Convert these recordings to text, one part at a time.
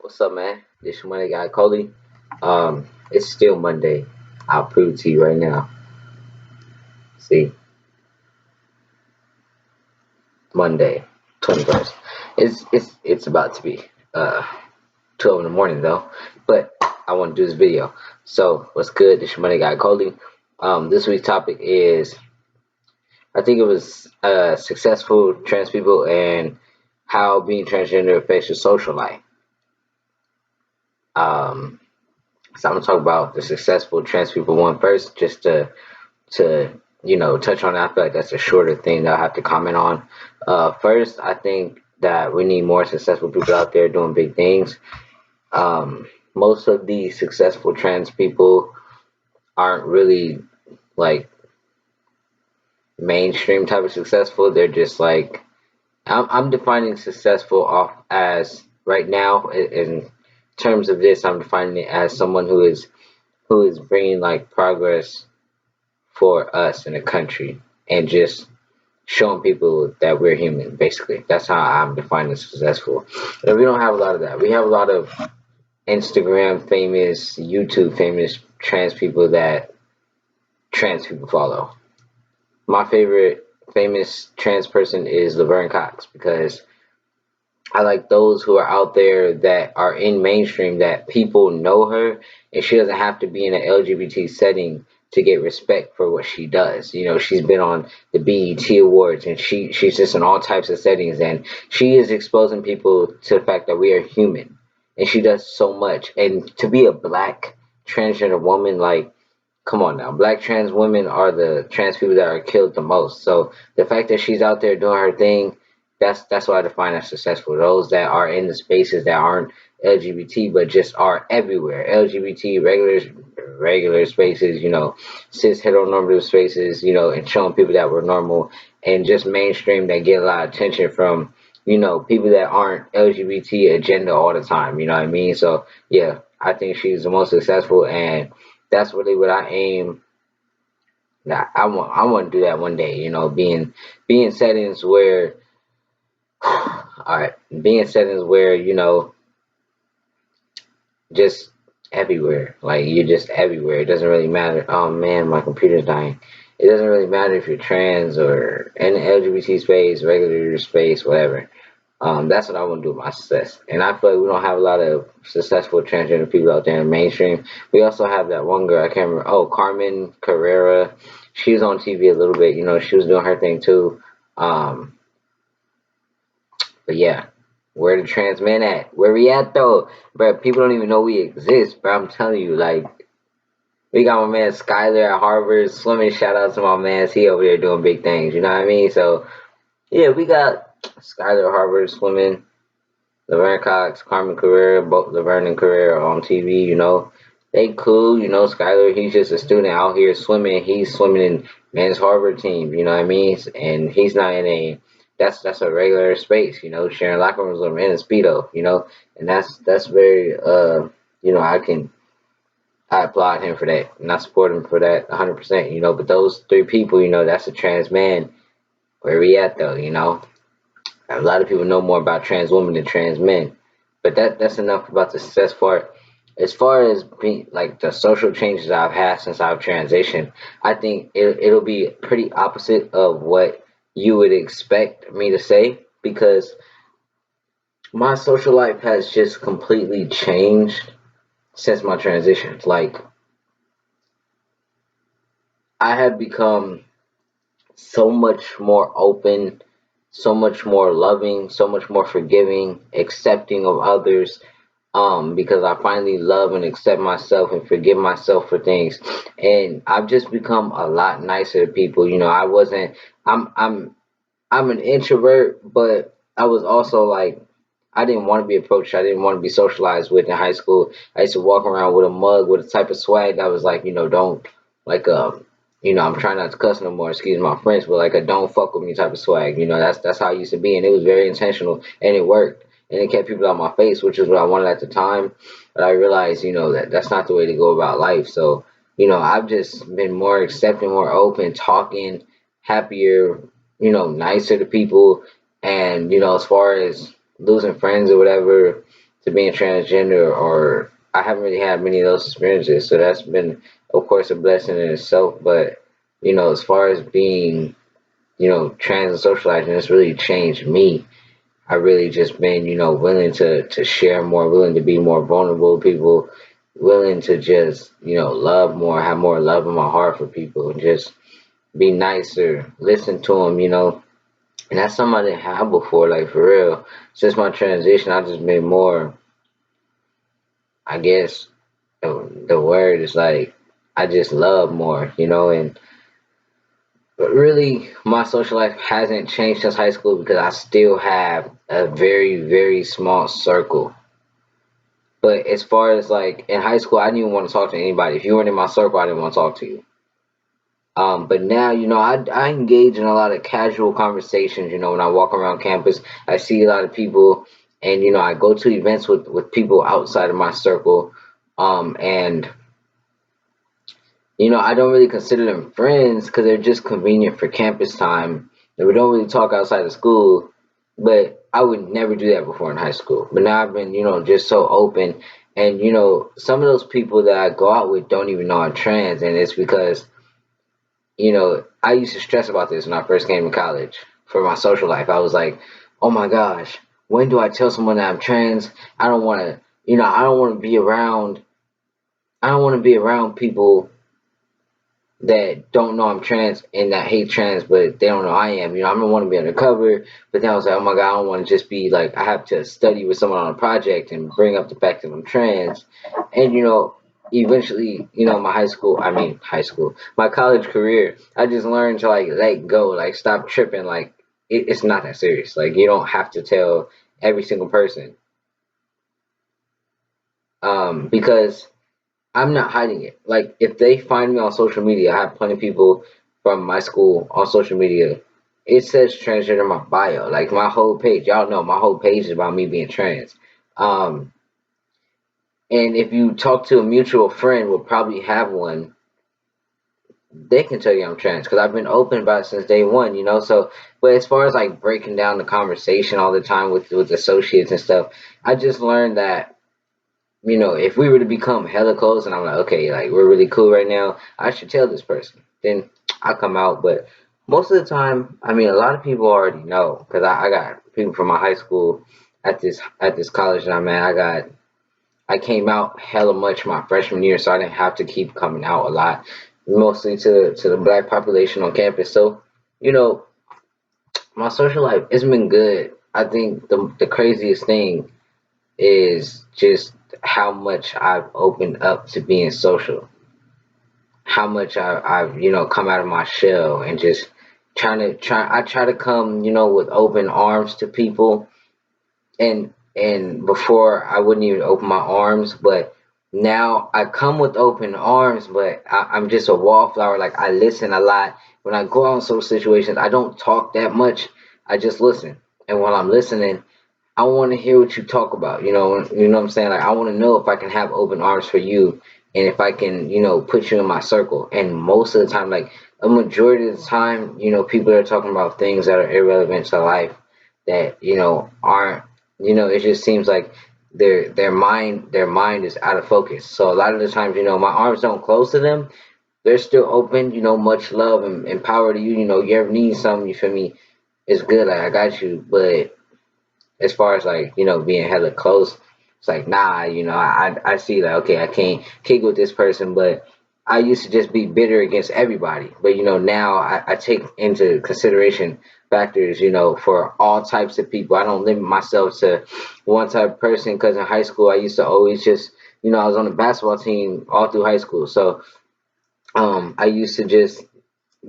What's up, man? This your money guy, Coley. It's still Monday. I'll prove it to you right now. See, Monday, 21st. It's about to be 12 in the morning though, but I want to do this video. So what's good? This your money guy, Coley. This week's topic is I think it was successful trans people and how being transgender affects your social life. Um, so I'm gonna talk about the successful trans people one first, just to touch on that. I feel like that's a shorter thing that I have to comment on. First, I think that we need more successful people out there doing big things. Most of the successful trans people aren't really like mainstream type of successful. They're just like I'm defining successful off as right now in terms of this. I'm defining it as someone who is bringing like progress for us in the country and just showing people that we're human. Basically, that's how I'm defining successful. And we don't have a lot of that. We have a lot of Instagram famous, YouTube famous trans people that trans people follow. My favorite famous trans person is Laverne Cox because I like those who are out there that are in mainstream that people know her and she doesn't have to be in an LGBT setting to get respect for what she does. She's been on the BET Awards and she's just in all types of settings and she is exposing people to the fact that we are human and she does so much. And to be a black transgender woman, like, come on now, black trans women are the trans people that are killed the most. So the fact that she's out there doing her thing, that's what I define as successful. Those that are in the spaces that aren't LGBT but just are everywhere. LGBT regular spaces, cis heteronormative spaces, and showing people that we're normal and just mainstream that get a lot of attention from, people that aren't LGBT agenda all the time, you know what I mean? So yeah, I think she's the most successful and that's really what I aim. I want to do that one day. Being settings where, all right, being settings where just everywhere. Like you're just everywhere. It doesn't really matter. Oh man, my computer's dying. It doesn't really matter if you're trans or in the LGBT space, regular space, whatever. That's what I want to do with my success. And I feel like we don't have a lot of successful transgender people out there in the mainstream. We also have that one girl, I can't remember. Oh, Carmen Carrera. She was on TV a little bit. She was doing her thing too. Um, but yeah, where the trans men at? Where we at though? Bro, people don't even know we exist, bro. I'm telling you, like, we got my man Skyler at Harvard swimming. Shout out to my man. He over there doing big things. You know what I mean? So, yeah, we got Skyler at Harvard swimming. Laverne Cox, Carmen Carrera, both Laverne and Carrera on TV, They cool, Skyler, he's just a student out here swimming. He's swimming in men's Harvard team, you know what I mean? And he's not in that's a regular space, sharing locker rooms with him in a Speedo, and that's very, I applaud him for that, and I support him for that 100%, but those three people, that's a trans man. Where we at though, A lot of people know more about trans women than trans men. But that's enough about the success part. As far as being like the social changes I've had since I've transitioned, I think it'll be pretty opposite of what you would expect me to say because my social life has just completely changed since my transition. Like I have become so much more open, so much more loving, so much more forgiving, accepting of others, because I finally love and accept myself and forgive myself for things. And I've just become a lot nicer to people. I wasn't I'm an introvert, but I was also like I didn't want to be approached. I didn't want to be socialized with in high school. I used to walk around with a mug with a type of swag that was like, don't like I'm trying not to cuss no more, excuse my French, but like a don't fuck with me type of swag. That's how I used to be and it was very intentional and it worked. And it kept people out my face, which is what I wanted at the time. But I realized, that's not the way to go about life. So, I've just been more accepting, more open, talking, happier, nicer to people. And, as far as losing friends or whatever, to to being transgender, or I haven't really had many of those experiences. So that's been, of course, a blessing in itself. But as far as being, trans and socializing, it's really changed me. I really just been, willing to share more, willing to be more vulnerable with people, willing to just, love more, have more love in my heart for people, and just be nicer, listen to them, and that's something I didn't have before, like for real. Since my transition, I've just been more, I guess the word is like, I just love more, and but really, my social life hasn't changed since high school because I still have a very, very small circle. But as far as like in high school, I didn't even want to talk to anybody. If you weren't in my circle, I didn't want to talk to you. But now, I engage in a lot of casual conversations. When I walk around campus, I see a lot of people, and I go to events with people outside of my circle. And I don't really consider them friends because they're just convenient for campus time. And we don't really talk outside of school, but I would never do that before in high school. But now I've been, just so open. And, some of those people that I go out with don't even know I'm trans. And it's because, I used to stress about this when I first came to college for my social life. I was like, oh my gosh, when do I tell someone that I'm trans? I don't want to, I don't want to be around, I don't want to be around people that don't know I'm trans and that hate trans, but they don't know I am. I don't want to be undercover, but then I was like, oh my god, I don't want to just be like I have to study with someone on a project and bring up the fact that I'm trans, and eventually, my high school, my college career, I just learned to like let go, like stop tripping, like it's not that serious. Like you don't have to tell every single person, because I'm not hiding it. Like if they find me on social media, I have plenty of people from my school on social media. It says transgender in my bio. Like my whole page, y'all know my whole page is about me being trans. Um, and if you talk to a mutual friend, will probably have one. They can tell you I'm trans because I've been open about it since day one. So, but as far as like breaking down the conversation all the time with associates and stuff, I just learned that if we were to become hella close and I'm like, okay, like we're really cool right now, I should tell this person. Then I'll come out. But most of the time, a lot of people already know because I got people from my high school at this college that I'm at. I came out hella much my freshman year, so I didn't have to keep coming out a lot, mostly to the black population on campus. So, you know, my social life it's been good. I think the craziest thing is just how much I've opened up to being social, how much I've come out of my shell and just I try to come with open arms to people, and before I wouldn't even open my arms, but now I come with open arms, but I'm just a wallflower. Like I listen a lot. When I go out in social situations, I don't talk that much. I just listen, and while I'm listening, I want to hear what you talk about. What I'm saying. Like I want to know if I can have open arms for you, and if I can, put you in my circle. And most of the time, like a majority of the time, people are talking about things that are irrelevant to life that aren't. It just seems like their mind is out of focus. So a lot of the times, my arms don't close to them. They're still open. Much love and power to you. You ever need something, you feel me? It's good. Like I got you, but as far as like being hella close, it's like nah. I see like okay, I can't kick with this person, but I used to just be bitter against everybody. But now I take into consideration factors, for all types of people. I don't limit myself to one type of person because in high school I used to always just I was on the basketball team all through high school, so I used to just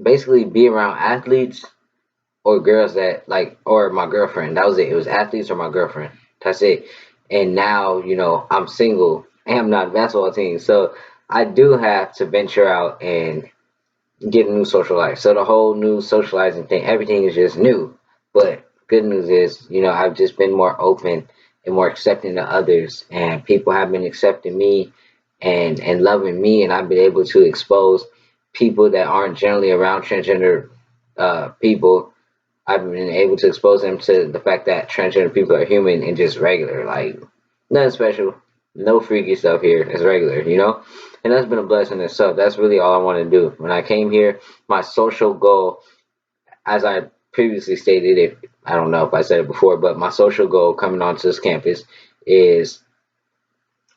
basically be around athletes or girls that like or my girlfriend. That was it. It was athletes or my girlfriend. That's it. And now, I'm single and I'm not a basketball team. So I do have to venture out and get a new social life. So the whole new socializing thing, everything is just new. But good news is, I've just been more open and more accepting to others, and people have been accepting me and loving me, and I've been able to expose people that aren't generally around transgender people. I've been able to expose them to the fact that transgender people are human and just regular. Like Nothing special. No freaky stuff here. It's regular, you know? And that's been a blessing in itself. That's really all I want to do. When I came here, my social goal, as I previously stated, if I don't know if I said it before, but my social goal coming onto this campus is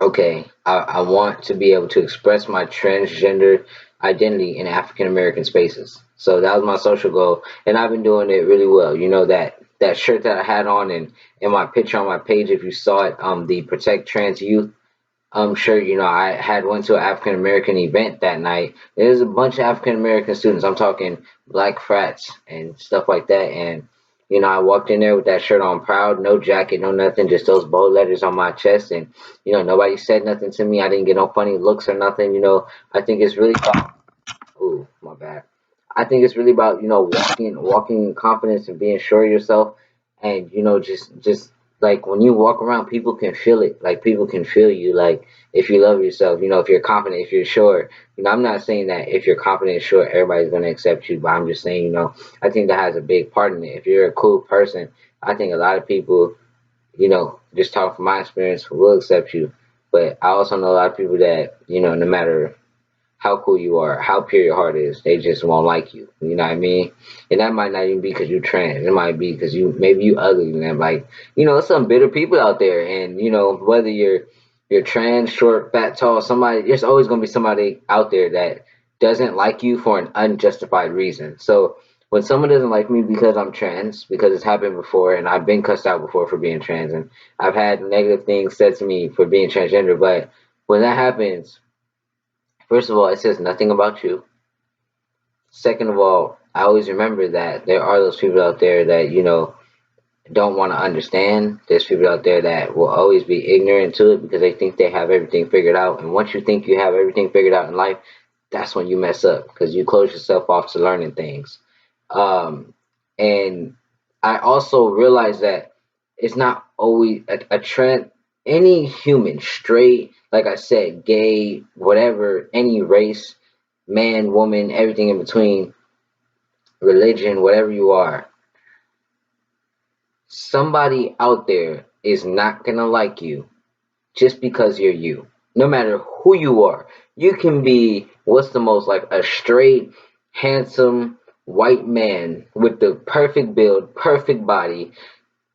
okay, I want to be able to express my transgender identity in African American spaces. So that was my social goal, and I've been doing it really well. You know that shirt that I had on and in my picture on my page, if you saw it, the Protect Trans Youth shirt. You know, I had went to an African American event that night. There's a bunch of African American students. I'm talking black frats and stuff like that. And you know, I walked in there with that shirt on, proud, no jacket, no nothing, just those bold letters on my chest. And you know, nobody said nothing to me. I didn't get no funny looks or nothing. You know, I think it's really about. Ooh, my bad. I think it's really about, you know, walking in confidence and being sure of yourself, and you know, just like when you walk around, people can feel it. Like people can feel you. Like if you love yourself, you know, if you're confident, if you're sure. You know, I'm not saying that if you're confident and sure, everybody's gonna accept you, but I'm just saying, you know, I think that has a big part in it. If you're a cool person, I think a lot of people, you know, just talking from my experience, will accept you. But I also know a lot of people that, you know, no matter how cool you are, how pure your heart is. They just won't like you. You know what I mean? And that might not even be because you're trans. It might be because maybe you ugly and them. Like, you know, some bitter people out there. And you know, whether you're trans, short, fat, tall, somebody, there's always gonna be somebody out there that doesn't like you for an unjustified reason. So when someone doesn't like me because I'm trans, because it's happened before, and I've been cussed out before for being trans, and I've had negative things said to me for being transgender, but when that happens, first of all, it says nothing about you. Second of all, I always remember that there are those people out there that, you know, don't want to understand. There's people out there that will always be ignorant to it because they think they have everything figured out. And once you think you have everything figured out in life, that's when you mess up because you close yourself off to learning things. Um, and I also realize that it's not always a trend. Any human, straight, like I said, gay, whatever, any race, man, woman, everything in between, religion, whatever you are, somebody out there is not gonna like you just because you're you. No matter who you are, you can be what's the most like a straight, handsome white man with the perfect build, perfect body,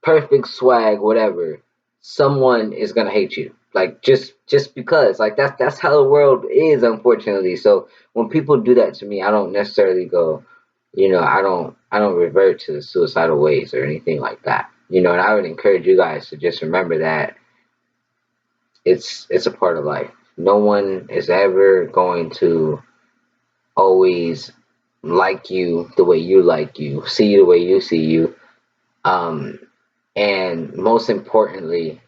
perfect swag, whatever. Someone is gonna hate you. Like just because. Like that's how the world is, unfortunately. So when people do that to me, I don't necessarily go, you know, I don't revert to the suicidal ways or anything like that. You know, and I would encourage you guys to just remember that it's a part of life. No one is ever going to always like you the way you like you, see you the way you see you. Um, and most importantly,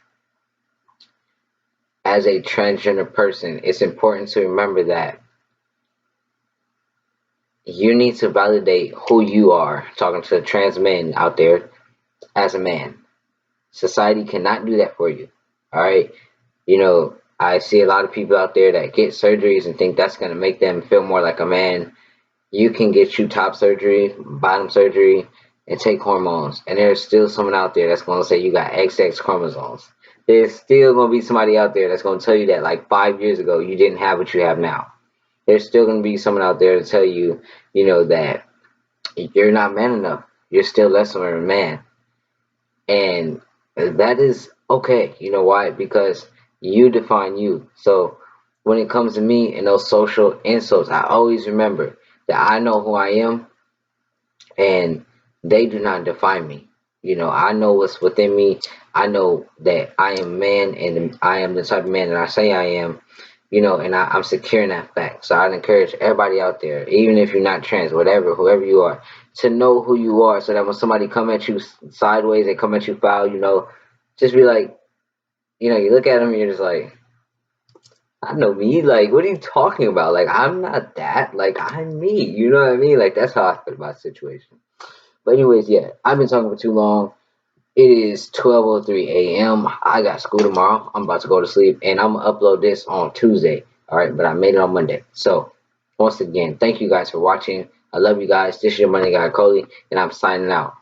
as a transgender person, it's important to remember that you need to validate who you are. Talking to trans men out there as a man, society cannot do that for you. All right, you know, I see a lot of people out there that get surgeries and think that's going to make them feel more like a man. You can get you top surgery, bottom surgery, and take hormones, and there's still someone out there that's going to say you got XX chromosomes. There's still going to be somebody out there that's going to tell you that like 5 years ago you didn't have what you have now. There's still going to be someone out there to tell you, you know, that you're not man enough. You're still less than a man. And that is okay. You know why? Because you define you. So when it comes to me and those social insults, I always remember that I know who I am and they do not define me. You know, I know what's within me. I know that I am man and I am the type of man that I say I am, you know, and I'm secure in that fact. So I'd encourage everybody out there, even if you're not trans, whatever, whoever you are, to know who you are so that when somebody come at you sideways, they come at you foul, you know, just be like, you know, you look at them and you're just like, I know me. Like, what are you talking about? Like, I'm not that. Like, I'm me. You know what I mean? Like, that's how I feel about the situation. But anyways, yeah, I've been talking for too long. It is 12:03 a.m. I got school tomorrow. I'm about to go to sleep, and I'm gonna upload this on Tuesday. All right, but I made it on Monday. So once again, thank you guys for watching. I love you guys. This is your money guy Coley, and I'm signing out.